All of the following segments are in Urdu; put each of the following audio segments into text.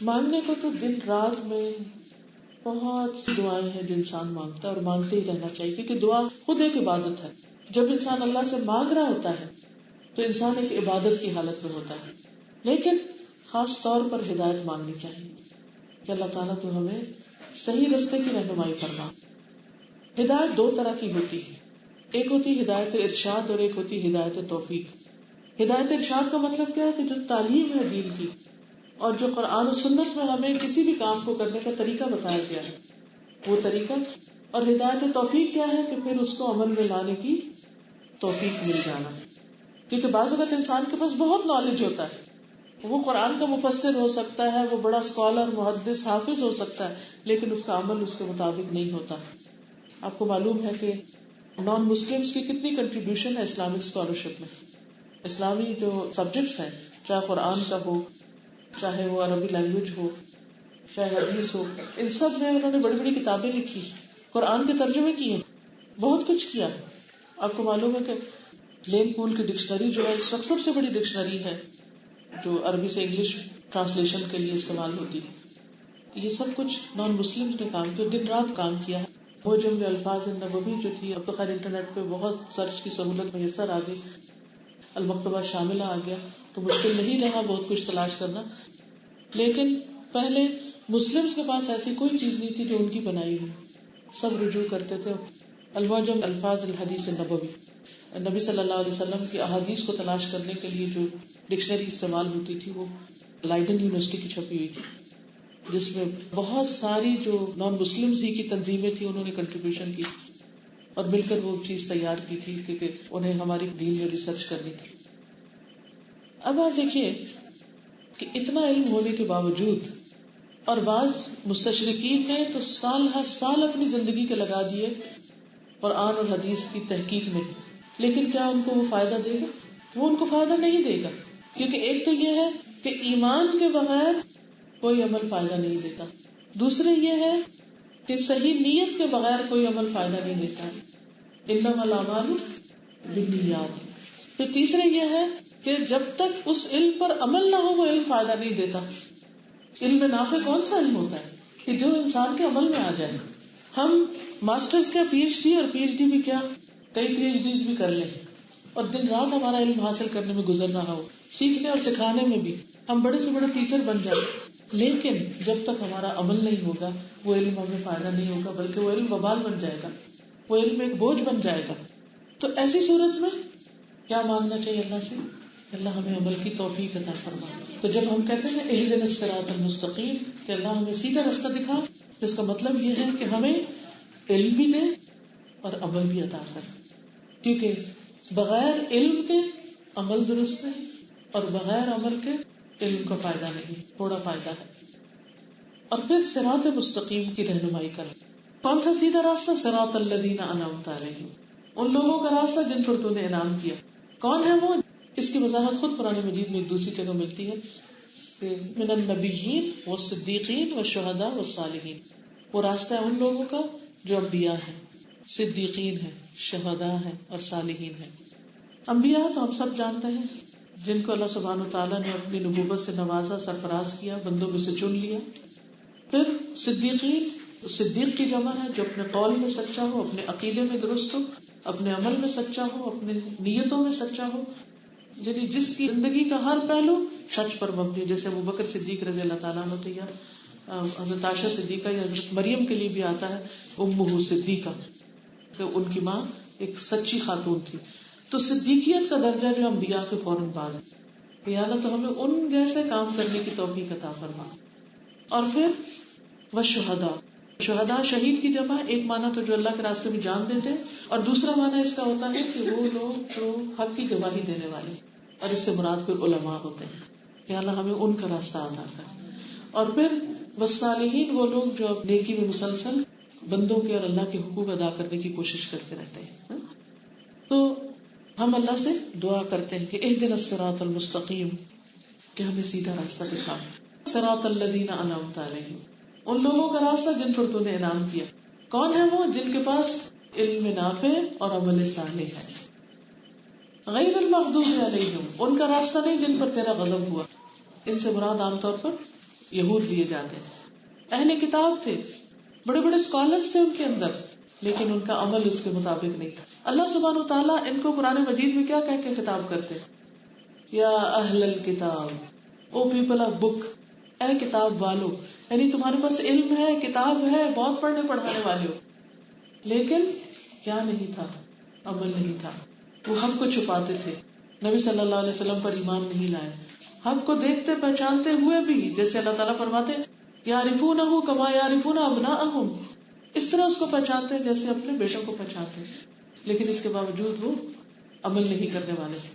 مانگنے کو تو دن رات میں بہت سی دعائیں ہیں جو انسان مانگتا ہے اور مانگتے ہی رہنا چاہیے، کیونکہ دعا خود ایک عبادت ہے. جب انسان اللہ سے مانگ رہا ہوتا ہے تو انسان ایک عبادت کی حالت میں ہوتا ہے. لیکن خاص طور پر ہدایت مانگنی چاہیے کہ اللہ تعالیٰ تو ہمیں صحیح رستے کی رہنمائی فرما. ہدایت دو طرح کی ہوتی ہے، ایک ہوتی ہدایت ارشاد اور ایک ہوتی ہدایت توفیق. ہدایت ارشاد کا مطلب کیا ہے کہ جو تعلیم ہے دین کی اور جو قرآن و سنت میں ہمیں کسی بھی کام کو کرنے کا طریقہ بتایا گیا ہے وہ طریقہ. اور ہدایت توفیق کیا ہے کہ پھر اس کو عمل میں لانے کی توفیق مل جانا. کیونکہ بعض اوقات انسان کے پاس بہت نالج ہوتا ہے، وہ قرآن کا مفسر ہو سکتا ہے، وہ بڑا اسکالر محدث حافظ ہو سکتا ہے، لیکن اس کا عمل اس کے مطابق نہیں ہوتا. آپ کو معلوم ہے کہ نان مسلمس کی کتنی کنٹریبیوشن ہے اسلامک اسکالرشپ میں. اسلامی جو سبجیکٹس ہیں، چاہے قرآن کا ہو، چاہے وہ عربی لینگویج ہو، چاہے حدیث ہو، ان سب میں انہوں نے بڑی بڑی کتابیں لکھی، قرآن کے ترجمے کیے، بہت کچھ کیا. آپ کو معلوم ہے کہ لین پول کی ڈکشنری جو ہے اس وقت سب سے بڑی ڈکشنری ہے جو عربی سے انگلش ٹرانسلیشن کے لیے استعمال ہوتی ہے. یہ سب کچھ نان مسلم نے کام کیا، دن رات کام کیا. وہ جمع الفاظ النبوی جو تھی، اب تو خیر انٹرنیٹ پہ بہت سرچ کی سہولت میسر آ گئی، المکتبہ شاملہ آ گیا تو مشکل نہیں رہا بہت کچھ تلاش کرنا. لیکن پہلے مسلمز کے پاس ایسی کوئی چیز نہیں تھی جو ان کی بنائی ہوئی، سب رجوع کرتے تھے المعجم الفاظ الحدیث النبوی. نبی صلی اللہ علیہ وسلم کی احادیث کو تلاش کرنے کے لیے جو ڈکشنری استعمال ہوتی تھی وہ لائڈن یونیورسٹی کی چھپی ہوئی تھی، جس میں بہت ساری جو نان مسلمز ہی کی تنظیمیں تھیں انہوں نے کنٹریبیوشن کی اور مل کر وہ چیز تیار کی تھی کیونکہ انہیں ہماری دین میں ریسرچ کرنی تھی. اب آپ دیکھیے کہ اتنا علم ہونے کے باوجود اور بعض مستشرقین نے تو سال ہر سال اپنی زندگی کے لگا دیے قرآن اور حدیث کی تحقیق میں، لیکن کیا ان کو وہ فائدہ دے گا؟ وہ ان کو فائدہ نہیں دے گا، کیونکہ ایک تو یہ ہے کہ ایمان کے بغیر کوئی عمل فائدہ نہیں دیتا، دوسرے یہ ہے کہ صحیح نیت کے بغیر کوئی عمل فائدہ نہیں دیتا، انما الاعمال بالنیات. تو تیسرے یہ ہے کہ جب تک اس علم پر عمل نہ ہو وہ علم فائدہ نہیں دیتا. علم نافع کون سا علم ہوتا ہے کہ جو انسان کے عمل میں آ جائے. ہم ماسٹرز کا پی ایچ ڈی اور پی ایچ ڈی بھی کیا کئی پی ایچ ڈیز بھی کر لیں اور دن رات ہمارا علم حاصل کرنے میں گزر رہا ہو، سیکھنے اور سکھانے میں بھی ہم بڑے سے بڑے ٹیچر بن جائیں، لیکن جب تک ہمارا عمل نہیں ہوگا وہ علم ہمیں فائدہ نہیں ہوگا، بلکہ وہ علم وبال بن جائے گا، وہ علم ایک بوجھ بن جائے گا. تو ایسی صورت میں کیا مانگنا چاہیے اللہ سے؟ اللہ ہمیں عمل کی توفیق عطا فرما. تو جب ہم کہتے ہیں اہدنا الصراط المستقیم کہ اللہ ہمیں سیدھا راستہ دکھا، اس کا مطلب یہ ہے کہ ہمیں علم بھی دے اور عمل بھی عطا کر، کیونکہ بغیر علم کے عمل درست نہیں اور بغیر عمل کے علم کا فائدہ نہیں، تھوڑا فائدہ ہے. اور پھر صراط مستقیم کی رہنمائی کر. کون سا سیدھا راستہ؟ صراط الذین انعمت علیہم، ان لوگوں کا راستہ جن پر تو نے انعام کیا. کون ہے وہ؟ اس کی وضاحت خود قرآن مجید میں ایک دوسری جگہ ملتی ہے کہ من النبیین والصدیقین والشہداء والصالحین. وہ راستہ ہے ان لوگوں کا جو انبیاء ہیں، صدیقین ہیں، شہداء ہیں اور صالحین ہیں. انبیاء تو ہم سب جانتے ہیں جن کو اللہ سبحانہ وتعالیٰ نے اپنی نبوت سے نوازا، سرفراز کیا، بندوں میں سے چن لیا. پھر صدیقین، صدیق کی جمع ہے جو اپنے قول میں سچا ہو، اپنے عقیدے میں درست ہو، اپنے عمل میں سچا ہو، اپنے نیتوں میں سچا ہو، یعنی جس کی زندگی کا ہر پہلو سچ پر مبنی. جیسے ابوبکر صدیق رضی اللہ تعالیٰ عنہ یا حضرت عائشہ صدیقہ یا حضرت مریم کے لیے بھی آتا ہے امہ صدیقہ، کہ ان کی ماں ایک سچی خاتون تھی. تو صدیقیت کا درجہ جو انبیاء کے فوراً بعد ہے. یا اللہ تو ہمیں ان جیسے کام کرنے کی توفیق عطا فرما. اور پھر والشہداء، شہداء شہید کی جمع. ایک معنی تو جو اللہ کے راستے میں جان دیتے ہیں، اور دوسرا معنی اس کا ہوتا ہے کہ وہ لوگ جو حق کی گواہی دینے والے، اور اس سے مراد پھر علماء ہوتے ہیں. کہ اللہ ہمیں ان کا راستہ عطا کر. اور پھر والصالحین، وہ لوگ جو نیکی میں مسلسل بندوں کے اور اللہ کے حقوق ادا کرنے کی کوشش کرتے رہتے ہیں. تو ہم اللہ سے دعا کرتے ہیں کہ اہدنا الصراط المستقیم، کہ ہمیں سیدھا راستہ دکھا. صراط الذین انعمت علیہم، ان لوگوں کا راستہ جن پر تو نے انعام کیا. کون ہے وہ؟ جن کے پاس علم نافع اور عمل صالح ہے. غیر المغضوب علیہم، ان کا راستہ نہیں جن پر تیرا غضب ہوا. ان سے مراد عام طور پر یہود لیے جاتے ہیں. اہل کتاب تھے, بڑے بڑے اسکالرس تھے ان کے اندر, لیکن ان کا عمل اس کے مطابق نہیں تھا. اللہ سبحانہ وتعالیٰ ان کو قرآن مجید میں کیا کہہ کے خطاب کرتے ہیں؟ یا اہل الکتاب, او پیپل آف بک, اے کتاب والو. یعنی تمہارے پاس علم ہے, کتاب ہے, بہت پڑھنے پڑھانے والے ہو, لیکن کیا نہیں تھا؟ عمل نہیں تھا. وہ حق کو چھپاتے تھے, نبی صلی اللہ علیہ وسلم پر ایمان نہیں لائے, حق کو دیکھتے پہچانتے ہوئے بھی, جیسے اللہ تعالیٰ فرماتے یعرفونہ کما یعرفون ابناءہم, اس طرح اس کو پہچانتے ہیں جیسے اپنے بیٹوں کو پہچانتے ہیں, لیکن اس کے باوجود وہ عمل نہیں کرنے والے تھے.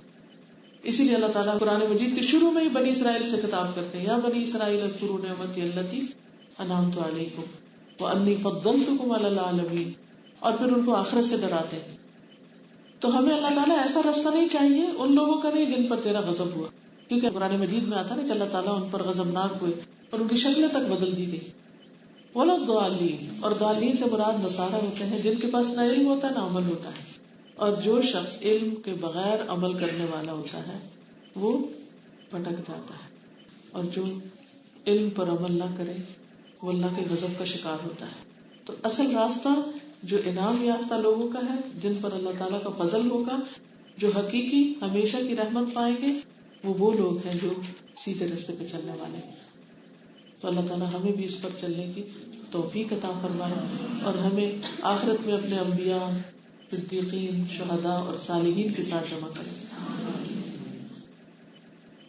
اسی لیے اللہ تعالیٰ قرآن مجید کے شروع میں ہی بنی اسرائیل سے خطاب کرتے ہیں, یا بنی اسرائیل اذکروا نعمتی التی انعمت علیکم وانی فضلتکم علی العالمین, اور پھر ان کو آخرت سے ڈراتے ہیں. تو ہمیں اللہ تعالیٰ ایسا راستہ نہیں چاہیے ان لوگوں کا نہیں جن پر تیرا غضب ہوا, کیونکہ قرآن مجید میں آتا نا کہ اللہ تعالیٰ ان پر غضبناک ہوئے اور ان کی شکلیں تک بدل دی گئی. ولا الضالین, اور ضالین سے مراد نصارہ ہوتے ہیں جن کے پاس نہ علم ہوتا ہے نہ عمل ہوتا ہے. اور جو شخص علم کے بغیر عمل کرنے والا ہوتا ہے وہ بھٹک جاتا ہے, اور جو علم پر عمل نہ کرے وہ اللہ کے غضب کا شکار ہوتا ہے. تو اصل راستہ جو انعام یافتہ لوگوں کا ہے, جن پر اللہ تعالیٰ کا فضل ہوگا, جو حقیقی ہمیشہ کی رحمت پائیں گے, وہ لوگ ہیں جو سیدھے راستے پہ چلنے والے ہیں. تو اللہ تعالیٰ ہمیں بھی اس پر چلنے کی توفیق عطا فرمائے, اور ہمیں آخرت میں اپنے انبیاء, صدیقین, شہداء اور صالحین کے ساتھ جمع کرے.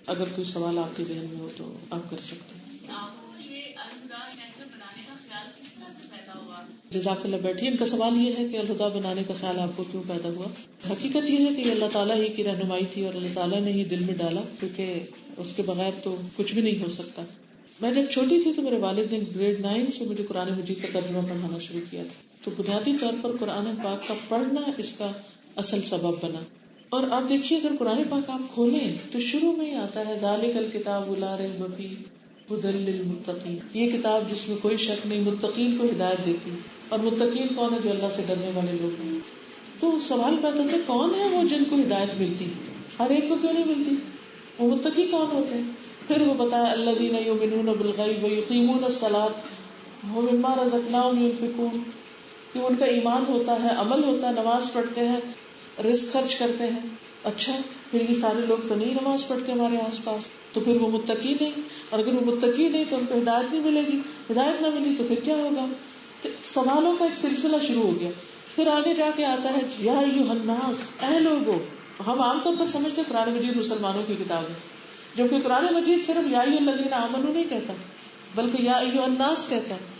اگر کوئی سوال آپ کے ذہن میں ہو تو آپ کر سکتے ہیں. جزاک اللہ. بیٹھیے. ان کا سوال یہ ہے کہ الہدا بنانے کا خیال آپ کو کیوں پیدا ہوا؟ حقیقت یہ ہے کہ اللہ تعالیٰ ہی کی رہنمائی تھی اور اللہ تعالیٰ نے ہی دل میں ڈالا, کیونکہ اس کے بغیر تو کچھ بھی نہیں ہو سکتا. میں جب چھوٹی تھی تو میرے والد نے گریڈ 9 سے مجھے قرآن مجید کا ترجمہ پڑھانا شروع کیا تھا, تو بنیادی طور پر قرآن پاک کا پڑھنا اس کا اصل سبب بنا. اور آپ دیکھیے اگر قرآن پاک آپ کھولیں تو شروع میں ہی آتا ہے ذالک الکتاب لا ریب فیہ ھدی للمتقین, یہ کتاب جس میں کوئی شک نہیں, متقین کو ہدایت دیتی. اور متقین کون ہے؟ جو اللہ سے ڈرنے والے لوگ ہیں. تو سوال پیدا ہوتا ہے کون ہے وہ جن کو ہدایت ملتی؟ ہر ایک کو کیوں نہیں ملتی؟ وہ متقی کون ہوتے ہیں؟ پھر وہ بتایا الذین یؤمنون بالغیب ویقیمون الصلاۃ ومما رزقناہم ینفقون, کہ ان کا ایمان ہوتا ہے, عمل ہوتا ہے, نماز پڑھتے ہیں, رزق خرچ کرتے ہیں. اچھا, پھر یہ سارے لوگ تو نہیں نماز پڑھتے ہمارے آس پاس, تو پھر وہ متقی نہیں, اور اگر وہ متقی نہیں تو ان کو ہدایت نہیں ملے گی, ہدایت نہ ملی تو پھر کیا ہوگا؟ تو سوالوں کا ایک سلسلہ شروع ہو گیا. پھر آگے جا کے آتا ہے یا ایھا الناس, اے لوگوں. ہم عام طور پر سمجھتے قرآن مجید مسلمانوں کی کتاب ہے, جبکہ قرآن مجید صرف یا ایھا الذین آمنوا نہیں کہتا, بلکہ یا ایھا الناس کہتا ہے.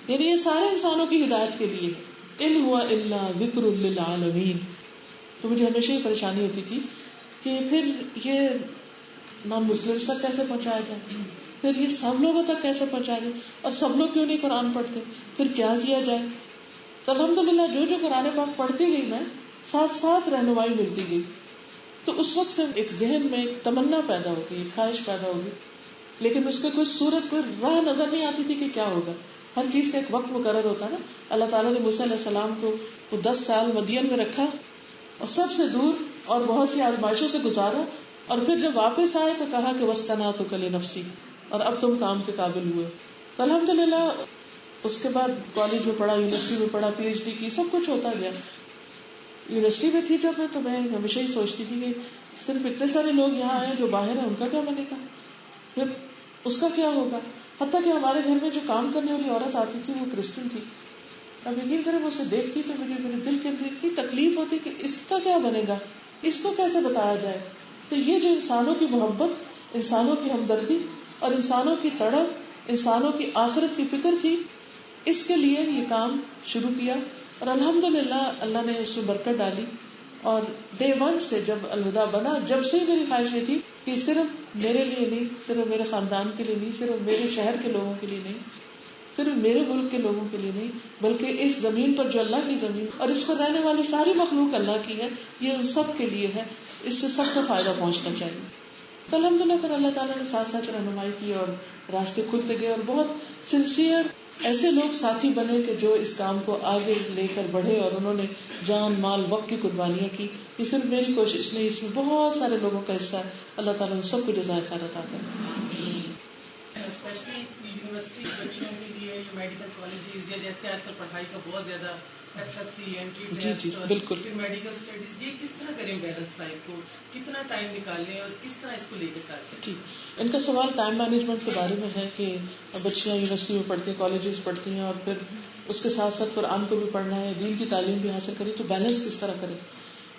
یعنی یہ سارے انسانوں کی ہدایت کے لیے. ان ہوا الا ذکر للعالمین. تو مجھے ہمیشہ یہ پریشانی ہوتی تھی کہ پھر یہ نان مسلم تک کیسے پہنچایا جائے, پھر یہ سب لوگوں تک کیسے پہنچایا جائے, اور سب لوگ کیوں نہیں قرآن پڑھتے, پھر کیا کیا جائے. تو الحمدللہ جو قرآن پاک پڑھتی گئی میں, ساتھ ساتھ رہنمائی ملتی گئی. تو اس وقت سے ایک ذہن میں ایک تمنا پیدا ہوگی, ایک خواہش پیدا ہوگی, لیکن اس کا کوئی صورت, کوئی راہ نظر نہیں آتی تھی کہ کیا ہوگا. ہر چیز کا ایک وقت مقرر ہوتا نا. اللہ تعالیٰ نے موسیٰ علیہ السلام کو وہ 10 سال مدین میں رکھا اور سب سے دور اور بہت سی آزمائشوں سے گزارا, اور پھر جب واپس آئے تو کہا کہ وَاسْتَنَعْتُكَ لِنَفْسِي, اور اب تم کام کے قابل ہوئے. تو الحمدللہ اس کے بعد کالج میں پڑھا, یونیورسٹی میں پڑھا, پی ایچ ڈی کی, سب کچھ ہوتا گیا. یونیورسٹی میں تھی جب میں, تو میں ہمیشہ ہی سوچتی تھی کہ صرف اتنے سارے لوگ یہاں آئے جو باہر ہیں, ان کا کیا بنے گا, پھر اس کا کیا ہوگا. حتیٰ کہ ہمارے گھر میں جو کام کرنے والی عورت آتی تھی وہ کرسچن تھی. اب یقین کریں میں اسے دیکھتی تو مجھے میرے دل کے اندر اتنی تکلیف ہوتی کہ اس کا کیا بنے گا, اس کو کیسے بتایا جائے. تو یہ جو انسانوں کی محبت, انسانوں کی ہمدردی اور انسانوں کی تڑپ, انسانوں کی آخرت کی فکر تھی, اس کے لیے یہ کام شروع کیا. اور الحمدللہ اللہ نے اس میں برکت ڈالی. اور ڈے 1 سے جب الہدا بنا, جب سے میری خواہش یہ تھی کہ صرف میرے لیے نہیں, صرف میرے خاندان کے لیے نہیں, صرف میرے شہر کے لوگوں کے لیے نہیں, صرف میرے ملک کے لوگوں کے لیے نہیں, بلکہ اس زمین پر جو اللہ کی زمین اور اس پر رہنے والی ساری مخلوق اللہ کی ہے, یہ ان سب کے لیے ہے. اس سے سب کو فائدہ پہنچنا چاہیے. تو الحمدللہ پھر اللہ تعالیٰ نے ساتھ ساتھ رہنمائی کی اور راستے کھلتے گئے, اور بہت سنسیئر ایسے لوگ ساتھی بنے کہ جو اس کام کو آگے لے کر بڑھے, اور انہوں نے جان مال وقت کی قربانیاں کی. یہ صرف میری کوشش نہیں, اس میں بہت سارے لوگوں کا حصہ ہے. اللہ تعالیٰ ان سب کو جزائے خیر عطا کرے. اسپیشلی یونیورسٹی بچوں کے لیے میڈیکل کالجز یا جیسے آج کل پڑھائی کا بہت زیادہ FSC انٹری ٹیسٹ بالکل پھر میڈیکل اسٹڈیز، یہ کس طرح کریں بیلنس لائف کو، کتنا ٹائم نکالیں اور کس طرح اس کو لے کے ساتھ چلیں؟ جی، ان کا سوال ٹائم مینجمنٹ کے بارے میں ہے کہ بچیاں یونیورسٹی میں پڑھتی ہیں، کالجز پڑھتی ہیں، اور پھر اس کے ساتھ ساتھ قرآن کو بھی پڑھنا ہے، دین کی تعلیم بھی حاصل کریں، تو بیلنس کس طرح کریں.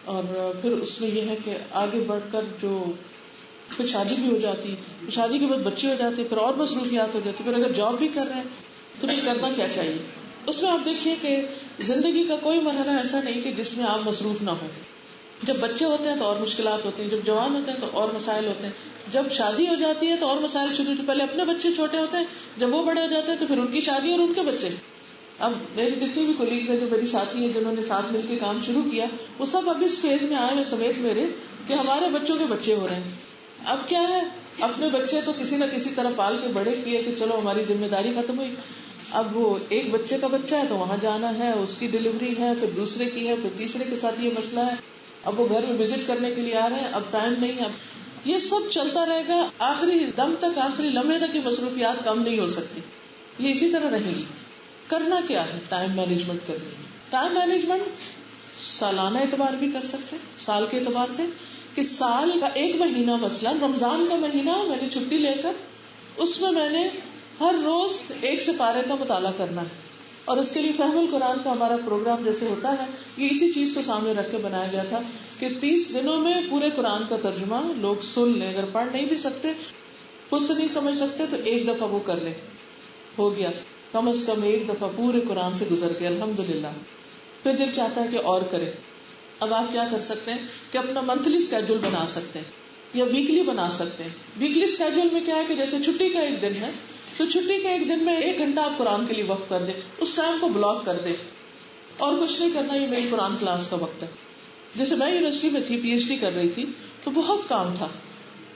اور پھر اس میں یہ ہے کہ آگے بڑھ کر جو پھر شادی بھی ہو جاتی ہے، شادی کے بعد بچے ہو جاتے ہیں، پھر اور مصروفیات ہو جاتی، پھر اگر جاب بھی کر رہے ہیں تو پھر کرنا کیا چاہیے. اس میں آپ دیکھیے کہ زندگی کا کوئی مرحلہ ایسا نہیں کہ جس میں آپ مصروف نہ ہوں. جب بچے ہوتے ہیں تو اور مشکلات ہوتے ہیں، جب جوان ہوتے ہیں تو اور مسائل ہوتے ہیں، جب شادی ہو جاتی ہے تو اور مسائل شروع ہوتے ہیں. پہلے اپنے بچے چھوٹے ہوتے ہیں، جب وہ بڑے ہو جاتے ہیں تو پھر ان کی شادی اور ان کے بچے. اب میری جتنی بھی کولیگز ہیں، جو میری ساتھی ہیں جنہوں نے ساتھ مل کے کام شروع کیا، وہ سب ابھی اسٹیج میں آئے ہوئے سمیت میرے کہ ہمارے بچوں کے بچے ہو رہے ہیں. اب کیا ہے، اپنے بچے تو کسی نہ کسی طرح پال کے بڑے کیے کہ چلو ہماری ذمہ داری ختم ہوئی. اب وہ ایک بچے کا بچہ ہے تو وہاں جانا ہے، اس کی ڈلیوری ہے، پھر دوسرے کی ہے، پھر تیسرے کے ساتھ یہ مسئلہ ہے، اب وہ گھر میں وزٹ کرنے کے لیے آ رہے ہیں، اب ٹائم نہیں. اب یہ سب چلتا رہے گا، آخری دم تک، آخری لمحے تک یہ مصروفیات کم نہیں ہو سکتی، یہ اسی طرح رہیں گی. کرنا کیا ہے، ٹائم مینجمنٹ کرنی ہے. ٹائم مینجمنٹ سالانہ اعتبار بھی کر سکتے ہیں، سال کے اعتبار سے، کہ سال کا ایک مہینہ، مثلا رمضان کا مہینہ میں نے چھٹی لے کر اس میں نے ہر روز ایک سپارے کا مطالعہ کرنا ہے. اور اس کے لیے فہم القرآن کا ہمارا پروگرام جیسے ہوتا ہے، یہ اسی چیز کو سامنے رکھ کے بنایا گیا تھا کہ 30 دنوں میں پورے قرآن کا ترجمہ لوگ سن لیں. اگر پڑھ نہیں بھی سکتے، خود سے نہیں سمجھ سکتے، تو ایک دفعہ وہ کر لیں. ہو گیا، کم از کم ایک دفعہ پورے قرآن سے گزر کے الحمدللہ. پھر دل چاہتا ہے کہ اور کرے. اب آپ کیا کر سکتے ہیں کہ اپنا منتھلی اسکیڈول بنا سکتے ہیں یا ویکلی بنا سکتے ہیں. ویکلی اسکیڈول میں کیا ہے کہ جیسے چھٹی کا ایک دن ہے تو چھٹی کے ایک دن میں 1 گھنٹہ آپ قرآن کے لیے وقف کر دیں، اس ٹائم کو بلاک کر دیں، اور کچھ نہیں کرنا، یہ میری قرآن کلاس کا وقت ہے. جیسے میں یونیورسٹی میں تھی، PhD کر رہی تھی، تو بہت کام تھا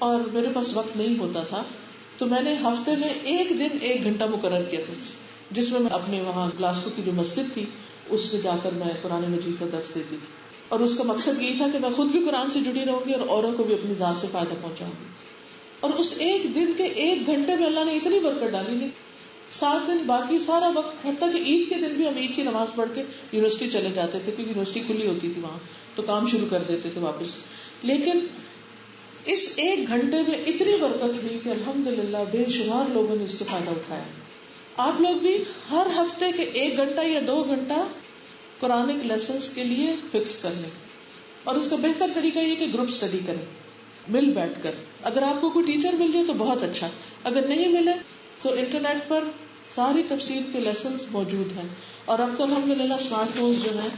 اور میرے پاس وقت نہیں ہوتا تھا، تو میں نے ہفتے میں ایک دن 1 گھنٹہ مقرر کیا تھا، جس میں اپنے وہاں گلاسکو کی جو مسجد تھی اس میں جا کر میں قرآن مجید کا درس دیتی تھی. اور اس کا مقصد یہی تھا کہ میں خود بھی قرآن سے جڑی رہوں گی اور اوروں کو بھی اپنی ذات سے فائدہ پہنچاؤں گی. اور اس ایک دن کے 1 گھنٹے میں اللہ نے اتنی برکت ڈالی تھی. 7 دن باقی سارا وقت، حتیٰ کہ عید کے دن بھی ہم عید کی نماز پڑھ کے یونیورسٹی چلے جاتے تھے، کیونکہ یونیورسٹی کھلی ہوتی تھی وہاں، تو کام شروع کر دیتے تھے واپس. لیکن اس 1 گھنٹے میں اتنی برکت ہوئی کہ الحمدللہ بے شمار لوگوں نے اس سے فائدہ اٹھایا. آپ لوگ بھی ہر ہفتے کے 1 گھنٹہ یا 2 گھنٹہ قرآنک لیسنز کے لیے فکس کر لیں. اور اس کا بہتر طریقہ یہ کہ گروپ اسٹڈی کریں، مل بیٹھ کر. اگر آپ کو کوئی ٹیچر مل جائے تو بہت اچھا، اگر نہیں ملے تو انٹرنیٹ پر ساری تفسیر کے لیسنز موجود ہیں. اور اب تو الحمدللہ اسمارٹ فونز جو ہیں،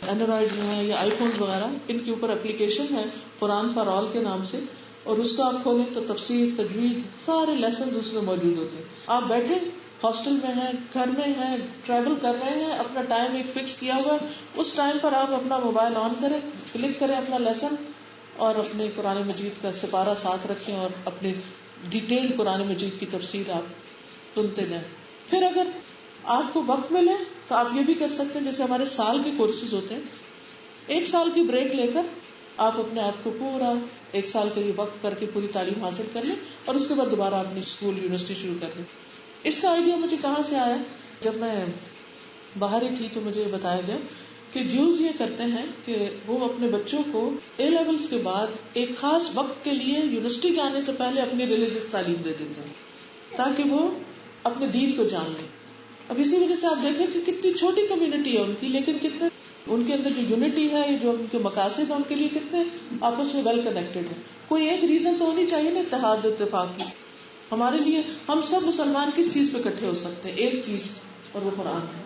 اینڈرائڈ جو ہیں یا آئی فون وغیرہ، ان کے اوپر اپلیکیشن ہے قرآن فار آل کے نام سے، اور اس کو آپ کھولیں تو تفسیر، تجوید، سارے لیسنز اس میں موجود ہوتے ہیں. آپ بیٹھے ہاسٹل میں ہیں، گھر میں ہیں، ٹریول کر رہے ہیں، اپنا ٹائم ایک فکس کیا ہوا، اس ٹائم پر آپ اپنا موبائل آن کریں، کلک کریں اپنا لیسن، اور اپنے قرآن مجید کا سپارہ ساتھ رکھیں اور اپنے ڈیٹیل قرآن مجید کی تفسیر آپ سنتے جائیں. پھر اگر آپ کو وقت ملے تو آپ یہ بھی کر سکتے ہیں، جیسے ہمارے سال کے کورسز ہوتے ہیں، 1 سال کی بریک لے کر آپ اپنے آپ کو پورا 1 سال کے لیے وقت کر کے پوری تعلیم حاصل کر لیں، اور اس کے بعد دوبارہ اپنی اسکول یونیورسٹی شروع کر لیں. اس کا آئیڈیا مجھے کہاں سے آیا؟ جب میں باہر ہی تھی تو مجھے بتایا گیا کہ جیوز یہ کرتے ہیں کہ وہ اپنے بچوں کو A لیولز کے بعد ایک خاص وقت کے لیے یونیورسٹی جانے سے پہلے اپنی ریلیجس تعلیم دے دیتے ہیں تاکہ وہ اپنے دین کو جان لیں. اب اسی وجہ سے آپ دیکھیں کہ کتنی چھوٹی کمیونٹی ہے ان کی، لیکن کتنے ان کے اندر جو یونٹی ہے، جو ان کے مقاصد ہیں، ان کے لیے کتنے آپس میں ویل کنیکٹڈ ہے. کوئی ایک ریزن تو ہونی چاہیے نا اتحاد اتفاق کی. ہمارے لیے ہم سب مسلمان کس چیز پہ اکٹھے ہو سکتے ہیں؟ ایک چیز، اور وہ قرآن ہے.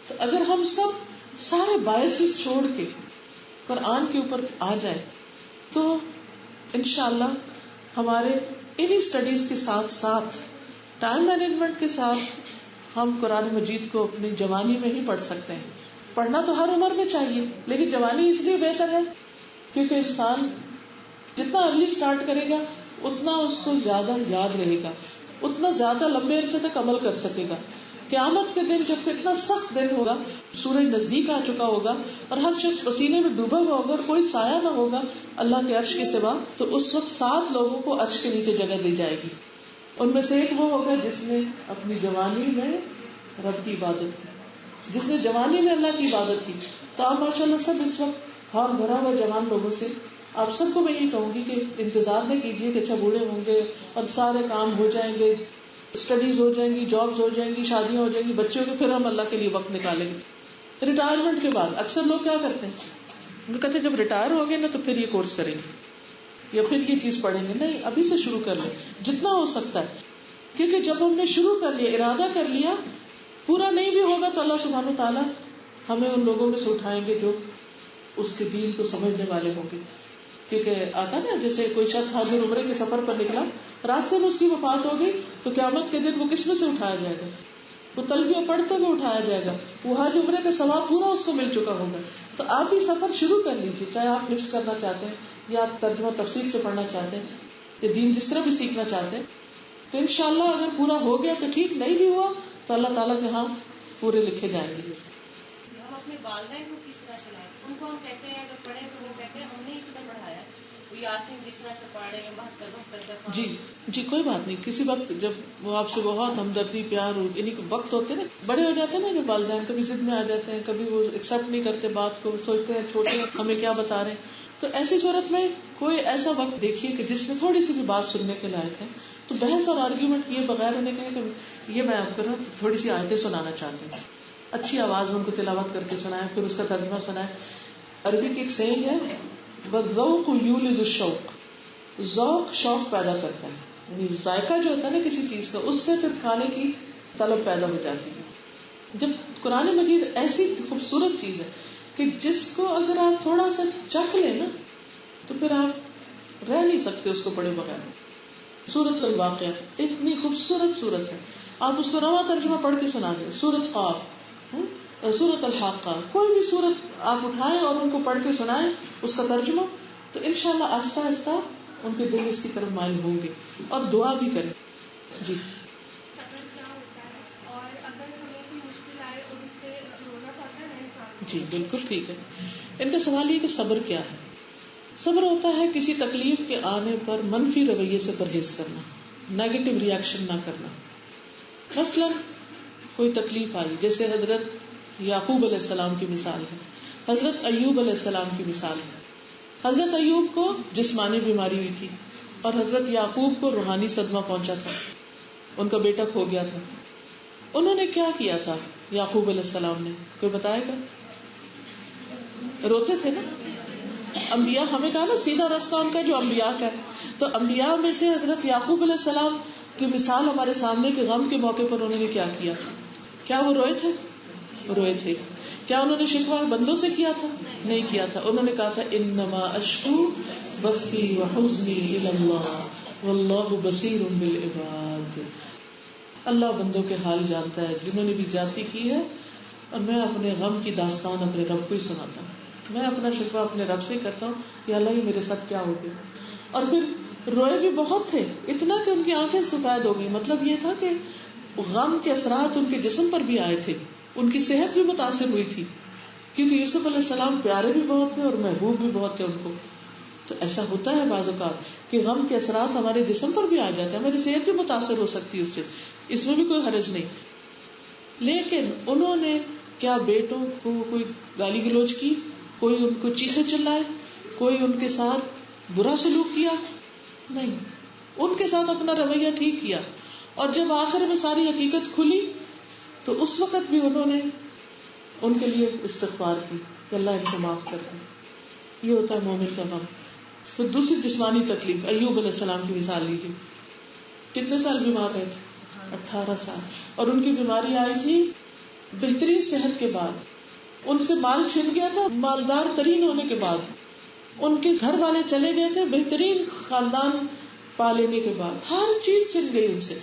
تو اگر ہم سب سارے بایسز چھوڑ کے قرآن کے اوپر آ جائے تو انشاءاللہ ہمارے انہی سٹڈیز کے ساتھ ساتھ ٹائم مینجمنٹ کے ساتھ ہم قرآن مجید کو اپنی جوانی میں ہی پڑھ سکتے ہیں. پڑھنا تو ہر عمر میں چاہیے، لیکن جوانی اس لیے بہتر ہے کیونکہ انسان جتنا ارلی سٹارٹ کرے گا اتنا اس کو زیادہ یاد رہے گا، اتنا زیادہ لمبے عرصے تک عمل کر سکے گا. قیامت کے دن جب اتنا سخت دن ہوگا، سورج نزدیک آ چکا ہوگا اور ہر شخص پسینے میں ڈوبا ہوا ہوگا اور کوئی سایہ نہ ہوگا اللہ کے عرش کے سوا، تو اس وقت 7 لوگوں کو عرش کے نیچے جگہ دی جائے گی. ان میں سے ایک وہ ہوگا جس نے اپنی جوانی میں رب کی عبادت کی, جس نے جوانی میں اللہ کی عبادت کی. تو آپ ماشاءاللہ سب اس وقت ہال بھرا ہوا جوان لوگوں سے, آپ سب کو میں یہ کہوں گی کہ انتظار نہ کیجیے کہ اچھا بوڑھے ہوں گے اور سارے کام ہو جائیں گے, اسٹڈیز ہو جائیں گی, جابز ہو جائیں گی, شادیاں ہو جائیں گی, بچوں کے, پھر ہم اللہ کے لیے وقت نکالیں گے. ریٹائرمنٹ کے بعد اکثر لوگ کیا کرتے ہیں, وہ کہتے ہیں جب ریٹائر ہو گئے نا تو پھر یہ کورس کریں گے یا پھر یہ چیز پڑھیں گے. نہیں, ابھی سے شروع کر لیں جتنا ہو سکتا ہے, کیونکہ جب ہم نے شروع کر لیا, ارادہ کر لیا, پورا نہیں بھی ہوگا تو اللہ سبحانہ و تعالیٰ ہمیں ان لوگوں میں سے اٹھائیں گے جو اس کے دین کو سمجھنے والے ہوں گے. کیونکہ آتا نا جیسے کوئی شخص حج اور عمرے کے سفر پر نکلا, راستے میں اس کی وفات ہو گئی تو قیامت کے دن وہ کس میں سے اٹھایا جائے گا؟ وہ تلبیہ پڑھتے ہوئے اٹھایا جائے گا. وہ حج عمرے کا ثواب پورا اس کو مل چکا ہوگا. تو آپ بھی سفر شروع کر لیجیے, چاہے آپ حفظ کرنا چاہتے ہیں یا آپ ترجمہ تفسیر سے پڑھنا چاہتے ہیں یا دین جس طرح بھی سیکھنا چاہتے ہیں, تو انشاءاللہ اگر پورا ہو گیا تو ٹھیک, نہیں بھی ہوا تو اللہ تعالیٰ کے ہاں پورے لکھے جائیں گے. ہم اپنے والدین کو کس طرح چلائیں؟ ان کو ہم کہتے ہیں اگر پڑھیں تو وہ کہتے ہیں ہم نے اتنا پڑھایا, یاسین جس طرح سے پڑھ رہے ہیں 72 دفعہ. جی کوئی بات نہیں. کسی وقت جب وہ آپ سے بہت ہمدردی پیار یعنی وقت ہوتے ہیں نا, بڑے ہو جاتے ہیں نا جو والدین, کبھی ضد میں آ جاتے ہیں, کبھی وہ ایکسپٹ نہیں کرتے بات کو, سوچتے ہیں چھوٹے ہیں ہمیں کیا بتا رہے ہیں. تو ایسی صورت میں کوئی ایسا وقت دیکھیے کہ جس میں تھوڑی سی بھی بات سننے کے لائق ہے, تو بحث اور آرگیومنٹ کیے بغیر انہیں کہیں کہ یہ میں آپ کو تھوڑی سی آیتیں سنانا چاہتے ہیں, اچھی آواز میں ان کو تلاوت کر کے سنائیں, پھر اس کا ترجمہ سنائیں. عربی کی ایک سیئنگ ہے, والذوق یولد الشوق, ذوق شوق پیدا کرتا ہے, یعنی ذائقہ جو ہوتا ہے نا کسی چیز کا, اس سے پھر کھانے کی طلب پیدا ہو جاتی ہے. جب قرآن مجید ایسی خوبصورت چیز ہے کہ جس کو اگر آپ تھوڑا سا چکھ لیں نا تو پھر آپ رہ نہیں سکتے اس کو پڑھے بغیر. سورۃ الواقعہ اتنی خوبصورت سورت ہے, آپ اس کو رواں ترجمہ پڑھ کے سنا دیں. سورۃ قاف, سورۃ الحاقہ, کوئی بھی سورت آپ اٹھائیں اور ان کو پڑھ کے سنائیں اس کا ترجمہ, تو انشاءاللہ آہستہ آہستہ ان کے دل اس کی طرف مائل ہوں گے, اور دعا بھی کریں. جی جی بالکل ٹھیک ہے. ان کا سوال یہ کہ صبر کیا ہے. صبر ہوتا ہے کسی تکلیف کے آنے پر منفی رویے سے پرہیز کرنا, نیگیٹو ریئیکشن نہ کرنا. مثلا کوئی تکلیف آئی, جیسے حضرت یعقوب علیہ السلام کی مثال ہے, حضرت ایوب علیہ السلام کی مثال ہے. حضرت ایوب کو جسمانی بیماری ہوئی تھی اور حضرت یعقوب کو روحانی صدمہ پہنچا تھا, ان کا بیٹا کھو گیا تھا. انہوں نے کیا کیا تھا یعقوب علیہ السلام نے, کوئی بتائے گا؟ روتے تھے نا. انبیاء, ہمیں کہا نا سیدھا راستہ ان کا جو انبیاء کا ہے, تو انبیاء میں سے حضرت یعقوب علیہ السلام کی مثال ہمارے سامنے کے غم کے موقع پر انہوں نے کیا کیا. کیا وہ روئے تھے؟ روئے تھے. کیا انہوں نے شکوہ بندوں سے کیا تھا؟ نہیں کیا تھا. انہوں نے کہا تھا انما اشکو بثی وحزنی الی اللہ واللہ بصیر بالعباد. اللہ بندوں کے حال جانتا ہے جنہوں نے بھی زیادتی کی ہے, اور میں اپنے غم کی داستان اپنے رب کو ہی سناتا ہوں. میں اپنا شکوہ اپنے رب سے کرتا ہوں, یا اللہ یہ میرے ساتھ کیا ہو گیا. اور پھر روئے بھی بہت تھے, اتنا کہ ان کی آنکھیں سفید ہو گئی. مطلب یہ تھا کہ غم کے اثرات ان کے جسم پر بھی آئے تھے, ان کی صحت بھی متاثر ہوئی تھی, کیونکہ یوسف علیہ السلام پیارے بھی بہت تھے اور محبوب بھی بہت تھے ان کو. تو ایسا ہوتا ہے بعض اوقات کہ غم کے اثرات ہمارے جسم پر بھی آ جاتے ہیں, ہماری صحت بھی متاثر ہو سکتی ہے اس سے, اس میں بھی کوئی حرج نہیں. لیکن انہوں نے کیا بیٹوں کو کوئی گالی گلوچ کی, کوئی ان کو چیخے چلائے, کوئی ان کے ساتھ برا سلوک کیا؟ نہیں. ان کے ساتھ اپنا رویہ ٹھیک کیا, اور جب آخر میں ساری حقیقت کھلی تو اس وقت بھی انہوں نے ان کے لیے استغفار کی کہ اللہ ان کو معاف کر دے. یہ ہوتا ہے مومن کا غم. پھر دوسری جسمانی تکلیف, ایوب علیہ السلام کی مثال لیجیے. کتنے سال بیمار رہے تھے؟ 18 سال. اور ان کی بیماری آئی تھی بہترین صحت کے بعد, ان سے مال چھن گیا تھا مالدار ترین ہونے کے بعد, ان کے گھر والے چلے گئے تھے بہترین خاندان پا لینے کے بعد, ہر چیز چھن گئی ان سے.